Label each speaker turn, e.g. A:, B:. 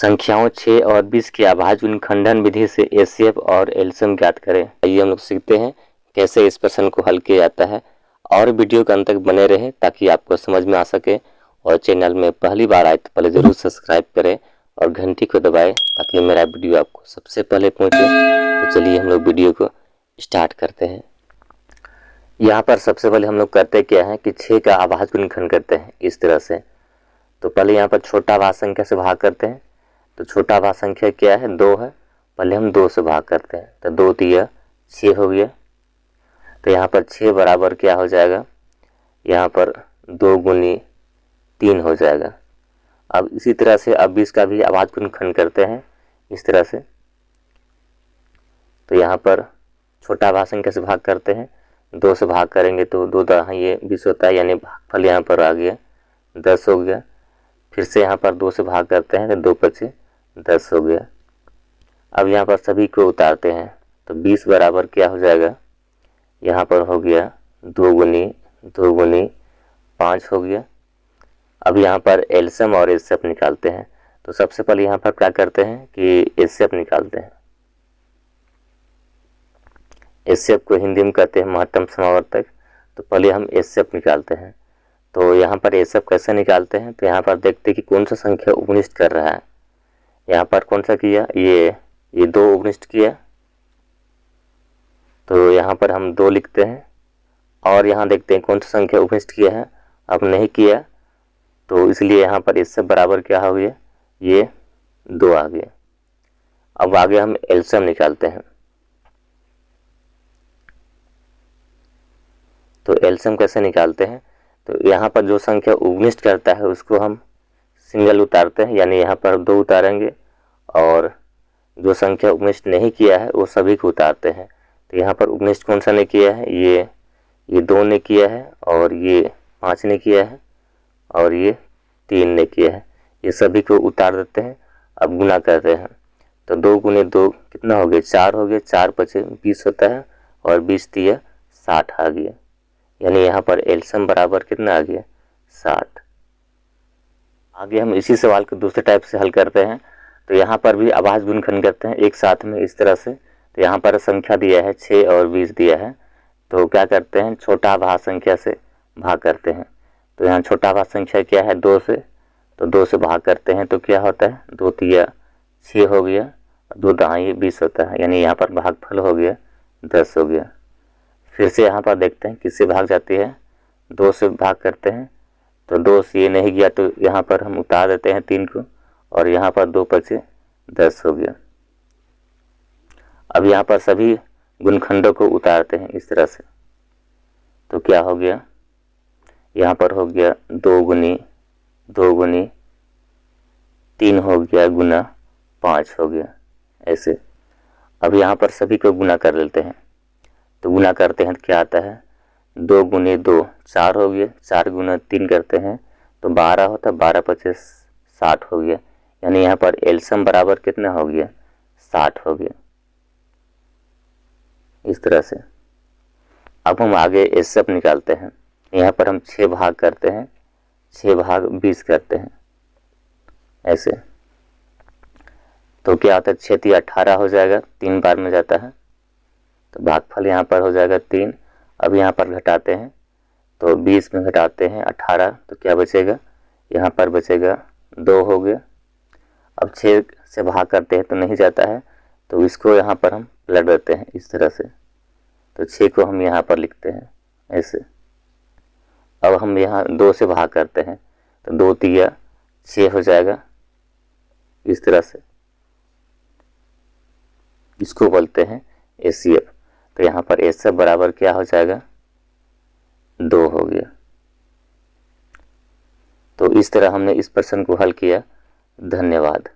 A: संख्याओं 6 और 20 की अभाज्य गुणनखंडन विधि से एचसीएफ और एलसीएम ज्ञात करें। आइए हम लोग सीखते हैं कैसे इस प्रश्न को हल किया जाता है और वीडियो के अंत तक बने रहे ताकि आपको समझ में आ सके। और चैनल में पहली बार आए तो पहले ज़रूर सब्सक्राइब करें और घंटी को दबाएं ताकि मेरा वीडियो आपको सबसे पहले पहुंचे। तो चलिए हम लोग वीडियो को स्टार्ट करते हैं। यहाँ पर सबसे पहले हम लोग करते क्या है कि 6 का अभाज्य गुणनखंड करते हैं इस तरह से। तो पहले यहाँ पर छोटा भाज्य संख्या से भाग करते हैं। तो छोटा भाज्य संख्या क्या है, 2 है। पहले हम 2 से भाग करते हैं तो 2 तिया 6 हो गया। तो यहाँ पर 6 बराबर क्या हो जाएगा, यहाँ पर 2 गुनी 3 हो जाएगा। अब इसी तरह से अब 20 का भी अभाज्य गुणनखंड करते हैं इस तरह से। तो यहाँ पर छोटा भाज्य संख्या से भाग करते हैं, 2 से भाग करेंगे तो 2 दहा ये 20 होता है, यानी भागफल यहाँ पर आ गया 10 हो गया। फिर से यहाँ पर 2 से भाग करते हैं तो 2 पचे 10 हो गया। अब यहाँ पर सभी को उतारते हैं तो 20 बराबर क्या हो जाएगा, यहाँ पर हो गया 2 गुनी 5 हो गया। अब यहाँ पर एलसीएम और एचसीएफ निकालते हैं। तो सबसे पहले यहाँ पर क्या करते हैं कि एचसीएफ निकालते हैं। एचसीएफ को हिंदी में कहते हैं महत्तम समावर्तक। तो पहले हम एचसीएफ निकालते हैं। तो यहाँ पर एचसीएफ कैसे निकालते हैं, तो यहाँ पर देखते हैं कि कौन सा संख्या उपनिष्ठ कर रहा है। यहाँ पर कौन सा किया, ये 2 उपनिष्ठ किया। तो यहाँ पर हम 2 लिखते हैं और यहाँ देखते हैं कौन सा संख्या उपनिष्ठ किया है, अब नहीं किया। तो इसलिए यहाँ पर इससे बराबर क्या हो गया, ये 2 आ गया। अब आगे हम एलसीएम निकालते हैं। तो एलसीएम कैसे निकालते हैं, तो यहाँ पर जो संख्या उपनिष्ठ करता है उसको हम सिंगल उतारते हैं, यानी यहाँ पर 2 उतारेंगे और जो संख्या उपनिष्ठ नहीं किया है वो सभी को उतारते हैं। तो यहाँ पर उपनिष्ठ कौन सा ने किया है, ये 2 ने किया है और ये 5 ने किया है और ये 3 ने किया है, ये सभी को उतार देते हैं। अब गुना करते हैं तो 2 गुने 2 कितना हो गया, 4 हो गया। 4 पचे 20 होता है और 20 तिया 60 आ गया, यानी यहाँ पर एलसीएम बराबर कितना आ गया, 60। आगे हम इसी सवाल को दूसरे टाइप से हल करते हैं। तो यहाँ पर भी अभाज्य गुणनखंड करते हैं एक साथ में इस तरह से। तो यहाँ पर संख्या दिया है 6 और 20 दिया है, तो क्या करते हैं छोटा भाज्य संख्या से भाग करते हैं। तो यहाँ छोटा भाज्य संख्या क्या है, 2 से। तो 2 से भाग करते हैं तो क्या होता है, 2 तिया 6 हो गया, 2 दहाई 20 होता है, यानी यहाँ पर भागफल हो गया 10 हो गया। फिर से यहाँ पर देखते हैं किससे भाग जाती है, 2 से भाग करते हैं। तो 2 से ये नहीं गया तो यहाँ पर हम उतार देते हैं 3 को और यहाँ पर 2 पचे 10 हो गया। अब यहाँ पर सभी गुणनखंडों को उतारते हैं इस तरह से। तो क्या हो गया, यहाँ पर हो गया 2 गुनी 3 हो गया गुना 5 हो गया ऐसे। अब यहाँ पर सभी को गुना कर लेते हैं। तो गुना करते हैं तो क्या आता है, 2 गुने 2 4 हो गया, 4 गुना 3 करते हैं तो 12 होता है, 12 पचे 60 हो गया, यानी यहाँ पर एलसीएम बराबर कितना हो गया, 60 हो गया इस तरह से। अब हम आगे एचसीएफ निकालते हैं। यहाँ पर हम 6 भाग करते हैं, 6 भाग 20 करते हैं ऐसे। तो क्या होता है, 6 तिया 18 हो जाएगा, 3 बार में जाता है तो भागफल यहाँ पर हो जाएगा 3। अब यहाँ पर घटाते हैं तो 20 में घटाते हैं 18 तो क्या बचेगा, यहाँ पर बचेगा 2 हो गया। अब 6 से भाग करते हैं तो नहीं जाता है, तो इसको यहाँ पर हम पलट देते हैं इस तरह से। तो 6 को हम यहाँ पर लिखते हैं ऐसे। अब हम यहाँ 2 से भाग करते हैं तो 2 तिया 6 हो जाएगा इस तरह से, इसको बोलते हैं एचसीएफ। तो यहाँ पर एचसीएफ बराबर क्या हो जाएगा, 2 हो गया। तो इस तरह हमने इस प्रश्न को हल किया। धन्यवाद।